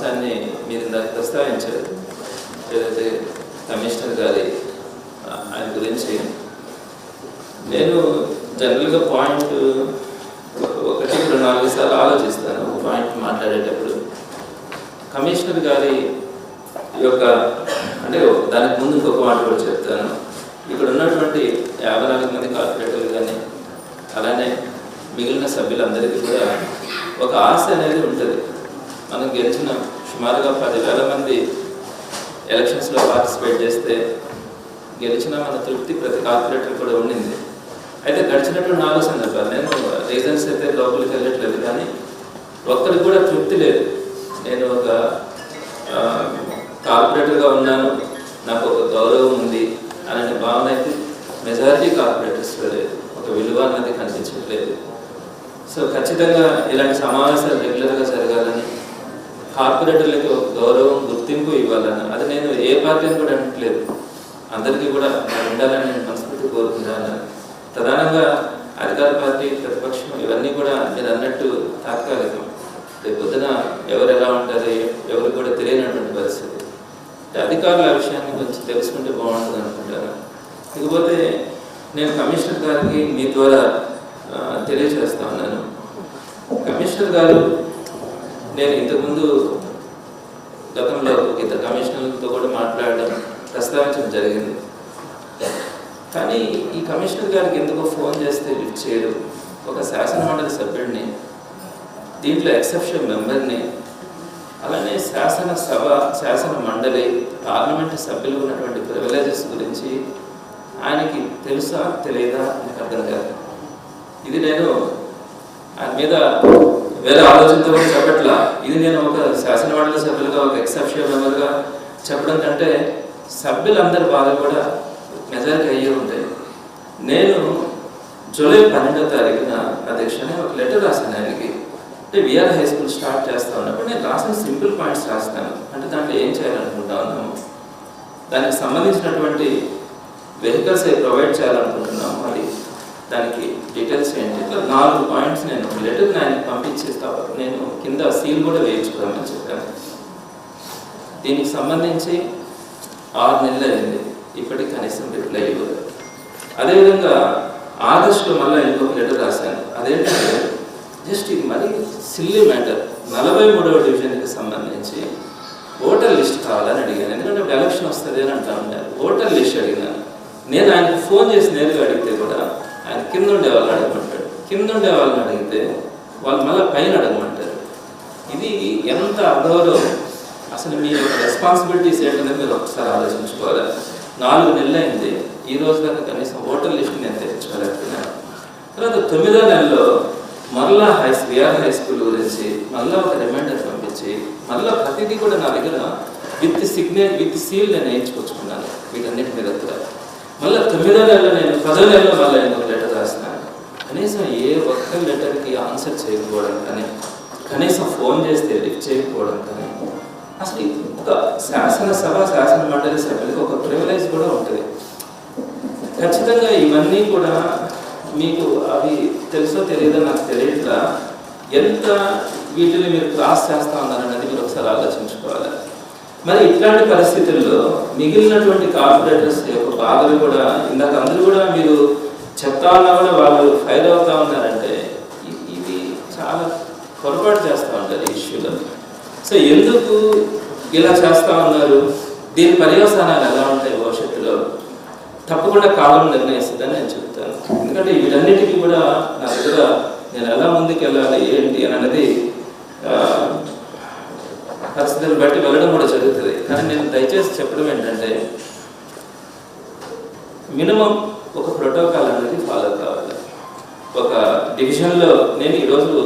అంశాన్ని మీరు ఇందాక ప్రస్తావించారు. ఏదైతే కమిషనర్ గారి ఆయన గురించి నేను జనరల్గా పాయింట్ 1-4 సార్లు ఆలోచిస్తాను పాయింట్ మాట్లాడేటప్పుడు. కమిషనర్ గారి యొక్క అంటే దానికి ముందు ఇంకొక మాట కూడా చెప్తాను. ఇక్కడ ఉన్నటువంటి 54 మంది కార్పొరేటర్లు కానీ అలానే మిగిలిన సభ్యులందరికీ కూడా ఒక ఆశ అనేది ఉంటుంది. మనం గెలిచిన సుమారుగా 10,000 మంది ఎలక్షన్స్లో పార్టిసిపేట్ చేస్తే గెలిచిన మన తృప్తి ప్రతి కార్పొరేటర్ కూడా ఉండింది. అయితే గడిచినటువంటి 4 సందర్భాలు నేను రీజన్స్ అయితే లోపలికి వెళ్ళట్లేదు, కానీ ఒక్కరికి కూడా తృప్తి లేదు. నేను ఒక కార్పొరేటర్గా ఉన్నాను, నాకు ఒక గౌరవం ఉంది అనే భావన అయితే మెజారిటీ కార్పొరేటర్స్లో లేదు. ఒక విలువ అన్నది కనిపించట్లేదు. సో ఖచ్చితంగా ఇలాంటి సమావేశాలు రెగ్యులర్గా జరగాలని, కార్పొరేటర్లకి ఒక గౌరవం గుర్తింపు ఇవ్వాలని, అది నేను ఏ పార్టీని కూడా అనట్లేదు, అందరికీ కూడా ఉండాలని నేను మనస్ఫూర్తి కోరుకుంటాను. ప్రధానంగా అధికార పార్టీ, ప్రతిపక్షం ఇవన్నీ కూడా మీరు అన్నట్టు తాత్కాలికం. రేపు పొద్దున ఎవరు ఎలా ఉంటారో ఎవరు కూడా తెలియనటువంటి పరిస్థితి. అధికారుల విషయాన్ని కొంచెం తెలుసుకుంటే బాగుంటుంది అనుకుంటాను. ఇకపోతే నేను కమిషనర్ గారికి మీ ద్వారా తెలియజేస్తా ఉన్నాను. కమిషనర్ గారు నేను ఇంతకుముందు గతంలో ఇద్దరు కమిషనర్లతో కూడా మాట్లాడడం ప్రస్తావించడం జరిగింది. కానీ ఈ కమిషనర్ గారికి ఎందుకో ఫోన్ చేస్తే లిఫ్ట్ చేయడు. ఒక శాసనమండలి సభ్యుడిని, దీంట్లో ఎక్సెప్షన్ మెంబర్ని, అలానే శాసనసభ, శాసన మండలి, పార్లమెంటు సభ్యులు ఉన్నటువంటి ప్రివిలేజెస్ గురించి ఆయనకి తెలుసా తెలియదా నాకు అర్థం కాదు. ఇది నేను ఆయన మీద వేరే ఆలోచనతో కూడా చెప్పట్లా. ఇది నేను ఒక శాసన మండలి సభ్యులుగా, ఒక ఎక్సెప్షన్ మెంబర్గా చెప్పడం కంటే సభ్యులందరి బాధ కూడా మెజారిటీ అయ్యే ఉంటాయి. నేను జూలై 12వ తారీఖున అధ్యక్షుని ఒక లెటర్ రాశాను ఆయనకి. అంటే విఆర్ హై స్కూల్ స్టార్ట్ చేస్తా ఉన్నప్పుడు నేను రాసిన సింపుల్ పాయింట్స్ రాస్తాను. అంటే దాంట్లో ఏం చేయాలనుకుంటా ఉన్నాము, దానికి సంబంధించినటువంటి వెహికల్స్ ప్రొవైడ్ చేయాలనుకుంటున్నాము, అది దానికి డీటెయిల్స్ ఏంటి, ఇట్లా 4 పాయింట్స్ నేను లెటర్ని ఆయనకి పంపించేస్తా. నేను కింద సీల్ కూడా వేయించుకోవాలని చెప్పాను. దీనికి సంబంధించి 6 నెలలు అయింది, ఇప్పటికి కనీసం రిప్లై ఇవ్వదు. అదేవిధంగా ఆగస్టులో మళ్ళీ ఇంకొక లెటర్ రాశాను. అదేంటంటే జస్ట్ ఇది మరీ సిల్లీ మ్యాటర్. 43వ డివిజన్కి సంబంధించి ఓటర్ లిస్ట్ కావాలని అడిగాను. ఎందుకంటే ఎలక్షన్ వస్తుంది అని అంటా ఉన్నారు. ఓటర్ లిస్ట్ అడిగినాను. నేను ఆయనకు ఫోన్ చేసి నేరుగా అడిగితే కూడా ఆయన కింద ఉండే వాళ్ళని అడగమంటాడు, కింద ఉండే వాళ్ళని అడిగితే వాళ్ళు మళ్ళీ పైన అడగమంటారు. ఇది ఎంత అగౌరవం! అసలు మీ రెస్పాన్సిబిలిటీస్ ఏంటనేది మీరు ఒకసారి ఆలోచించుకోవాలి. 4 నెలలు అయింది, ఈ రోజు దాకా కనీసం ఓటర్ లిస్ట్ నేను తెచ్చుకోలేకపోయినాను. తర్వాత 9వ నెలలో మళ్ళా విఆర్ హై స్కూల్ గురించి మళ్ళీ ఒక రిమైండర్ పంపించి మళ్ళీ ప్రతిదీ కూడా నా దగ్గర విత్ సిగ్నేచర్ విత్ సీల్ నేను వేయించుకొచ్చుకున్నాను. వీటన్నిటి మీద కూడా మళ్ళీ 9వ నెలలో నేను 10వ నెలలో మళ్ళీ ఇంకొక లెటర్ రాసినాను. కనీసం ఏ ఒక్క లెటర్కి ఆన్సర్ చేయకపోవడం కానీ, కనీసం ఫోన్ చేస్తే లిఫ్ట్ చేయకపోవడం కానీ, అసలు ఒక శాసనసభ, శాసన మండలి సభ్యులకి ఒక ప్రివిలేజ్ కూడా ఉంటుంది. ఖచ్చితంగా ఇవన్నీ కూడా మీకు అవి తెలుసో తెలియదో నాకు తెలియట్లా. ఎంత వీటిని మీరు క్రాస్ చేస్తా ఉన్నారనేది మీరు ఒకసారి ఆలోచించుకోవాలి. మరి ఇట్లాంటి పరిస్థితుల్లో మిగిలినటువంటి కార్పొరేటర్స్ యొక్క బాధలు కూడా ఇందాక అందరూ కూడా మీరు చెప్తా ఉన్నా కూడా వాళ్ళు ఫైర్ అవుతా ఉన్నారంటే ఇది చాలా పొరపాటు చేస్తూ ఉంటారు ఈ ఇష్యూలో. సో ఎందుకు ఇలా చేస్తూ ఉన్నారు, దీని పర్యవసానాలు ఎలా ఉంటాయి భవిష్యత్తులో తప్పకుండా కాలం నిర్ణయిస్తుందని నేను చెప్తాను. ఎందుకంటే వీటన్నిటికీ కూడా నా దగ్గర నేను ఎలా ముందుకు వెళ్ళాలి ఏంటి అని అన్నది పరిస్థితులను బట్టి వెళ్ళడం కూడా జరుగుతుంది. కానీ నేను దయచేసి చెప్పడం ఏంటంటే మినిమం ఒక ప్రోటోకాల్ అనేది ఫాలో కావాలి. ఒక డివిజన్లో నేను ఈరోజు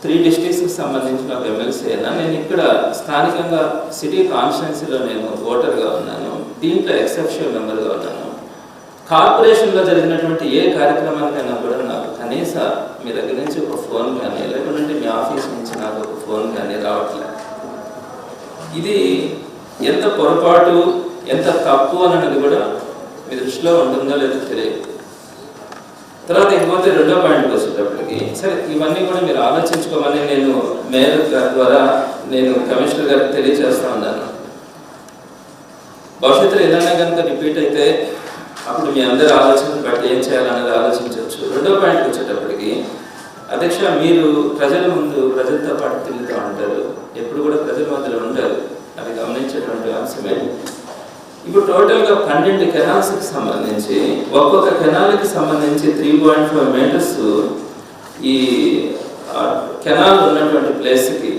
3 డిస్ట్రిక్ట్స్కి సంబంధించిన ఒక ఎమ్మెల్సీ అయినా నేను ఇక్కడ స్థానికంగా సిటీ కాన్స్టిట్యున్సీలో నేను ఓటర్గా ఉన్నాను, దీంట్లో ఎక్సెప్షన్ మెంబర్గా ఉన్నాను. కార్పొరేషన్లో జరిగినటువంటి ఏ కార్యక్రమానికైనా కూడా నాకు కనీస మీ దగ్గర నుంచి ఒక ఫోన్ కానీ లేకుంటే మీ ఆఫీస్ నుంచి నాకు ఒక ఫోన్ కానీ రావట్లేదు. ఇది ఎంత పొరపాటు, ఎంత తప్పు అన్నది కూడా మీ దృష్టిలో ఉంటుందో లేదో తెలియదు. తర్వాత ఇంకోటి రెండో పాయింట్కి వచ్చేటప్పటికి సరే ఇవన్నీ కూడా మీరు ఆలోచించుకోమని నేను మేయర్ గారి ద్వారా నేను కమిషనర్ గారికి తెలియజేస్తా ఉన్నాను. భవిష్యత్తులో ఏదైనా కనుక రిపీట్ అయితే అప్పుడు మీ అందరి ఆలోచన బట్టి ఏం చేయాలనేది ఆలోచించవచ్చు. రెండో పాయింట్కి వచ్చేటప్పటికి అధ్యక్ష, మీరు ప్రజల ముందు ప్రజలతో పాటు తిరుగుతూ ఉంటారు, ఎప్పుడు కూడా ప్రజల మధ్యలో ఉంటారు, అది గమనించేటువంటి అంశమే. ఇప్పుడు టోటల్గా 12 కెనాల్స్కి సంబంధించి ఒక్కొక్క కెనాల్కి సంబంధించి 3.5 మీటర్స్ ఈ కెనాల్ ఉన్నటువంటి ప్లేస్కి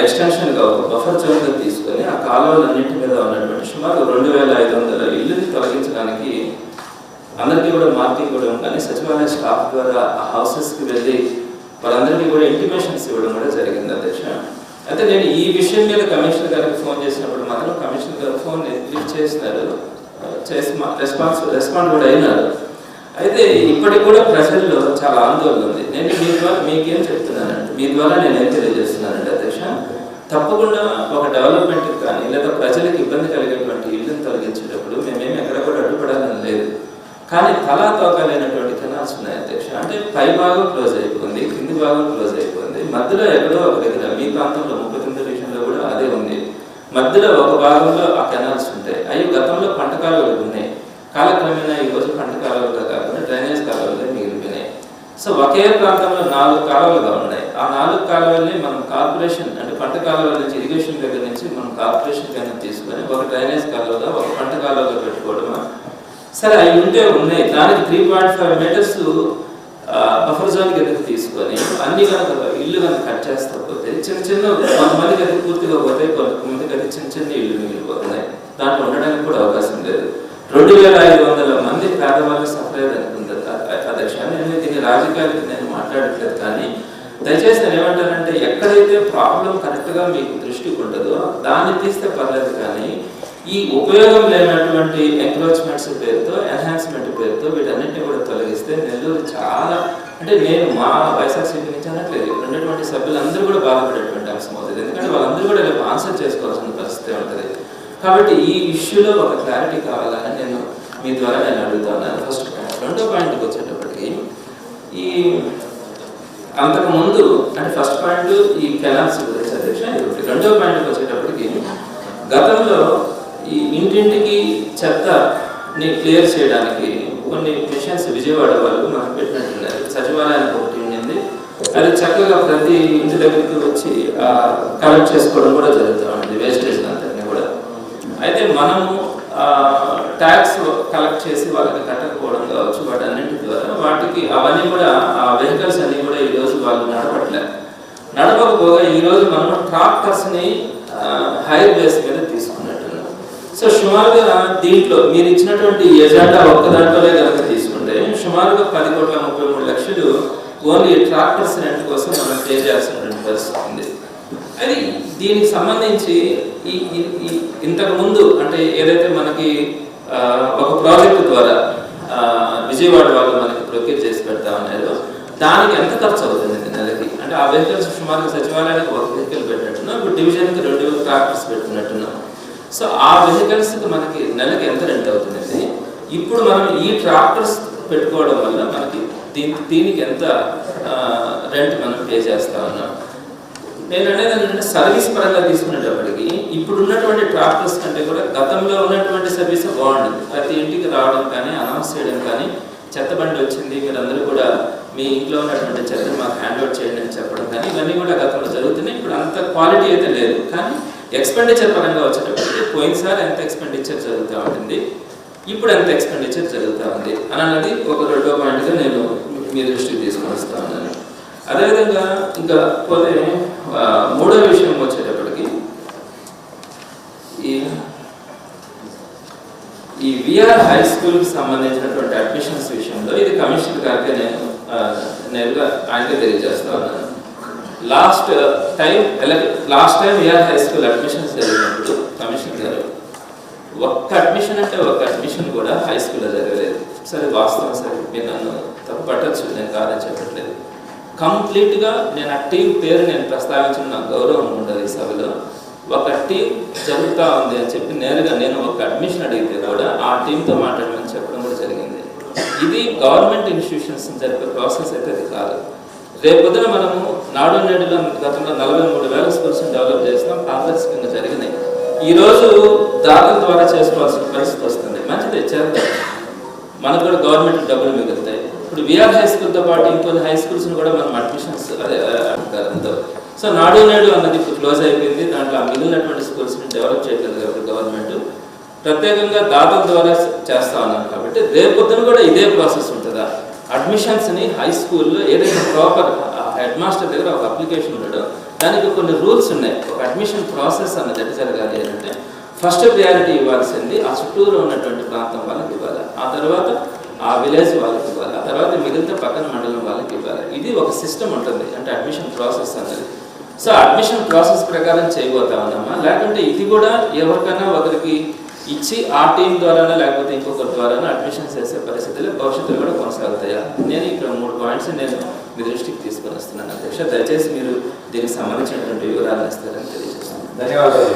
ఎక్స్టెన్షన్గా ఒక బఫర్ జోన్గా తీసుకొని ఆ కాలువలన్నింటి మీద ఉన్నటువంటి సుమారు 2500 ఇల్లుని తొలగించడానికి అందరికీ కూడా మార్కింగ్ ఇవ్వడం కానీ సచివాలయ స్టాఫ్ ద్వారా ఆ హౌసెస్కి వెళ్ళి వాళ్ళందరికీ కూడా ఇంటిమేషన్స్ ఇవ్వడం కూడా జరిగింది అధ్యక్ష. అయితే నేను ఈ విషయం మీద కమిషనర్ గారికి ఫోన్ చేసినప్పుడు మాత్రం కమిషనర్ గారు ఫోన్ లిఫ్ట్ చేసినారు, రెస్పాండ్ కూడా అయినారు. అయితే ఇప్పటికి కూడా ప్రజల్లో చాలా ఆందోళన ఉంది. నేను మీ ద్వారా మీకేం చెప్తున్నానంటే, మీ ద్వారా నేను ఏం తెలియజేస్తున్నానంటే అధ్యక్ష, తప్పకుండా ఒక డెవలప్మెంట్కి కానీ లేదా ప్రజలకు ఇబ్బంది కలిగేటువంటి ఇల్లుని తొలగించేటప్పుడు మేమేమి ఎక్కడ కూడా అడ్డుపడాలని లేదు. కానీ తలా తోకాలైనటువంటి కెనాల్స్ ఉన్నాయి అధ్యక్ష. అంటే పై భాగం క్లోజ్ అయిపోయింది, కింది భాగం క్లోజ్ అయిపోయింది, మధ్యలో ఎక్కడో ఒక దగ్గర మీ ప్రాంతంలో 39 డివిజన్లో కూడా అదే ఉంది. మధ్యలో ఒక భాగంలో ఆ కెనాల్స్ ఉంటాయి. అవి గతంలో పంట కాలువలు ఉన్నాయి, కాలక్రమేణా ఈరోజు పంట కాలువలుగా కాకుండా డ్రైనేజ్ కాలువలుగా మిగిలిపోయినాయి. సో ఒకే ప్రాంతంలో 4 కాలువలుగా ఉన్నాయి. ఆ 4 కాలువల్ని మనం కార్పొరేషన్ అంటే పంట కాలువల నుంచి ఇరిగేషన్ దగ్గర నుంచి మనం కార్పొరేషన్ కింద తీసుకొని ఒక డ్రైనేజ్ కాలువగా ఒక పంట కాలువగా పెట్టుకోవడమా సరే అవి ఉంటే ఉన్నాయి. దానికి 3.5 మీటర్స్ బఫర్ జోన్ కిందకి తీసుకొని అన్ని కనుక ఇల్లు కనుక కట్ చేస్తా పోతే చిన్న చిన్న కొంతమందికి అది పూర్తిగా పోతాయి, కొంతమందికి అది చిన్న చిన్న ఇల్లు మిగిలిపోతున్నాయి. దాంట్లో ఉండడానికి కూడా అవకాశం లేదు. 2500 మంది పేదవాళ్ళు సఫర్ అయ్యేదనుకుంది అధ్యక్ష. నేను దీన్ని రాజకీయాలకి నేను మాట్లాడట్లేదు, కానీ దయచేసి నేను ఏమంటానంటే ఎక్కడైతే ప్రాబ్లం కరెక్ట్గా మీకు దృష్టికి ఉంటుందో దాన్ని తీస్తే పర్లేదు, కానీ ఈ ఉపయోగం లేనటువంటి ఎంక్రోచ్మెంట్స్ పేరుతో ఎన్హాన్స్మెంట్ పేరుతో వీటన్నింటినీ కూడా తొలగిస్తే నెల్లూరు చాలా అంటే నేను మా వైఎస్ఆర్సీపీ నుంచి అనట్లేదు, ఉన్నటువంటి సభ్యులందరూ కూడా బాధపడేటువంటి అంశం అవుతుంది. ఎందుకంటే వాళ్ళందరూ కూడా రేపు ఆన్సర్ చేసుకోవాల్సిన పరిస్థితి ఉంటుంది. కాబట్టి ఈ ఇష్యూలో ఒక క్లారిటీ కావాలని నేను మీ ద్వారా నేను అడుగుతున్నాను. First point. రెండో పాయింట్కి వచ్చేటప్పటికి ఈ అంతకుముందు అంటే ఫస్ట్ పాయింట్ ఈ కెనాల్స్ గురించి అధ్యక్ష. రెండో పాయింట్కి వచ్చేటప్పటికి గతంలో ఈ ఇంటింటికి చెత్తని క్లియర్ చేయడానికి కొన్ని మిషన్స్ విజయవాడ వాళ్ళు మనకు పెట్టినట్టున్నారు. సచివాలయానికి ఒకటి ఉండింది, అది చక్కగా ప్రతి ఇంటి దగ్గరికి వచ్చి కలెక్ట్ చేసుకోవడం కూడా జరుగుతూ ఉంటుంది, వేస్టేజ్ అంతటినీ కూడా. అయితే మనము ట్యాక్స్ కలెక్ట్ చేసి వాళ్ళకి కట్టకపోవడం కావచ్చు, వాటన్నింటి ద్వారా వాటికి అవన్నీ కూడా ఆ వెహికల్స్ అన్నీ కూడా ఈరోజు వాళ్ళు నడపకపోగా ఈరోజు మనం ట్రాక్టర్స్ని హైర్ బేస్ మీద తీసుకున్నట్టున్నాం. సో సుమారుగా దీంట్లో మీరు ఇచ్చినటువంటి ఎజెండా ఒక్క దాంట్లోనే కనుక తీసుకుంటే సుమారుగా 10,33,00,000 ఓన్లీ ట్రాక్టర్స్ రెంట్ కోసం మనం పే చేయాల్సినటువంటి పరిస్థితి ఉంది. అది దీనికి సంబంధించి ఇంతకు ముందు అంటే ఏదైతే మనకి ఒక ప్రాజెక్టు ద్వారా విజయవాడ వాళ్ళు మనకి ప్రొక్యూర్ చేసి పెడతా ఉన్నారో దానికి ఎంత ఖర్చు అవుతుంది నెలకి అంటే ఆ వెహికల్స్ సుమారుగా సచివాలయానికి ఒక వెహికల్ పెట్టినట్టున్నాం, ఇప్పుడు డివిజన్కి 2 ట్రాక్టర్స్ పెట్టుకున్నట్టున్నాం. సో ఆ వెహికల్స్కి మనకి నెలకి ఎంత రెంట్ అవుతుంది. ఇప్పుడు మనం ఈ ట్రాక్టర్స్ పెట్టుకోవడం వల్ల మనకి దీనికి ఎంత రెంట్ మనం పే చేస్తా ఉన్నాం. నేను అనేది ఏంటంటే సర్వీస్ పరంగా తీసుకునేటప్పటికి ఇప్పుడు ఉన్నటువంటి ట్రాక్టర్స్ కంటే కూడా గతంలో ఉన్నటువంటి సర్వీస్ బాగుంటుంది. ప్రతి ఇంటికి రావడం కానీ అనౌన్స్ చేయడం కానీ చెత్త బండి వచ్చింది మీరందరూ కూడా మీ ఇంట్లో ఉన్నటువంటి చెత్తను మాకు హ్యాండ్ ఓవర్ చేయండి అని చెప్పడం కానీ ఇవన్నీ కూడా గతంలో జరుగుతున్నాయి. ఇప్పుడు అంత క్వాలిటీ అయితే లేదు, కానీ ఎక్స్పెండిచర్ పరంగా వచ్చేటప్పటికి పోయినసారి ఎంత ఎక్స్పెండిచర్ జరుగుతూ ఉంటుంది, ఇప్పుడు ఎంత ఎక్స్పెండిచర్ జరుగుతూ ఉంది అన్నది ఒక రెండో పాయింట్గా నేను మీ దృష్టికి తీసుకొని వస్తా ఉన్నాను. అదేవిధంగా ఇంకా పోతే మూడో విషయం వచ్చేటప్పటికి ఈ విఆర్ హై స్కూల్కి సంబంధించినటువంటి అడ్మిషన్స్ విషయంలో ఇది కమిషనర్ గారికి నేను నేరుగా ఆయనకే తెలియజేస్తా ఉన్నాను. Last time VR high school admissions జరిగినప్పుడు కమిషనర్ గారు ఒక్క అడ్మిషన్ అంటే ఒక్క అడ్మిషన్ కూడా హై స్కూల్లో జరగలేదు. సరే వాస్తవం, సరే మీరు నన్ను తప్పు పట్టచ్చు, నేను కాదని చెప్పట్లేదు. కంప్లీట్గా నేను ఆ టీం పేరు నేను ప్రస్తావించిన నాకు గౌరవం ఉండదు ఈ సభలో. ఒక టీం జరుగుతూ ఉంది అని చెప్పి నేరుగా నేను ఒక అడ్మిషన్ అడిగితే కూడా ఆ టీంతో మాట్లాడమని చెప్పడం కూడా జరిగింది. ఇది గవర్నమెంట్ ఇన్స్టిట్యూషన్స్ జరిపే ప్రాసెస్ అయితే అది కాదు. రేపొద్దున మనము నాడు నేడులో గతంలో 43,000 స్కూల్స్ డెవలప్ చేసినాం, పారదర్శకంగా జరిగినాయి. ఈరోజు దాతల ద్వారా చేసుకోవాల్సిన పరిస్థితి వస్తుంది. మంచిది, చేద్దాం, మనకు కూడా గవర్నమెంట్ డబ్బులు మిగులుతాయి. ఇప్పుడు విఆర్ హై స్కూల్తో పాటు ఇంకొన్ని హై స్కూల్స్ని కూడా మనం అడ్మిషన్స్ అదే అంటారు. సో నాడు నేడు అన్నది ఇప్పుడు క్లోజ్ అయిపోయింది. దాంట్లో మిగిలినటువంటి స్కూల్స్ని డెవలప్ చేయట్లేదు కాబట్టి గవర్నమెంట్ ప్రత్యేకంగా దాతల ద్వారా చేస్తా ఉన్నాను. కాబట్టి రేపొద్దున కూడా ఇదే ప్రాసెస్ ఉంటుందా? అడ్మిషన్స్ని హై స్కూల్లో ఏదైతే ప్రాపర్ హెడ్ మాస్టర్ దగ్గర ఒక అప్లికేషన్ ఉండడం, దానికి కొన్ని రూల్స్ ఉన్నాయి. ఒక అడ్మిషన్ ప్రాసెస్ అన్నది ఎట్లా జరగాలి అంటే ఫస్ట్ ప్రయారిటీ ఇవ్వాల్సింది ఆ చుట్టూరు ఉన్నటువంటి ప్రాంతం వాళ్ళకి ఇవ్వాలి, ఆ తర్వాత ఆ విలేజ్ వాళ్ళకి ఇవ్వాలి, ఆ తర్వాత మిగిలితే పక్కన మండలం వాళ్ళకి ఇవ్వాలి. ఇది ఒక సిస్టమ్ ఉంటుంది అంటే అడ్మిషన్ ప్రాసెస్ అన్నది. సో అడ్మిషన్ ప్రాసెస్ ప్రకారం చేయబోతా ఉన్నామా, లేకుంటే ఇది కూడా ఎవరికైనా ఒకరికి ఇచ్చి ఆ టీం ద్వారానే లేకపోతే ఇంకొకరి ద్వారానే అడ్మిషన్స్ చేసే పరిస్థితులు భవిష్యత్తులో కూడా కొనసాగుతాయా? నేను ఇక్కడ 3 పాయింట్స్ నేను మీ దృష్టికి తీసుకొని వస్తున్నాను అధ్యక్ష. దయచేసి మీరు దీనికి సంబంధించినటువంటి వివరాలు ఇస్తారని తెలియజేస్తున్నాను. ధన్యవాదాలు.